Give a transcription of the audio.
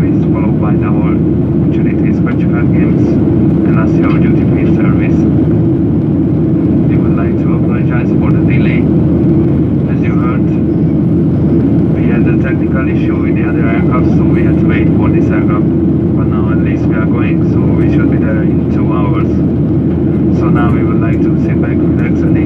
service followed by our opportunities virtual games and lastly our duty free service. We would like to apologize for the delay. As you heard, we had a technical issue with the other aircraft, so we had to wait for this aircraft. But now at least we are going, so we should be there in 2 hours. So now we would like to sit back, relax, and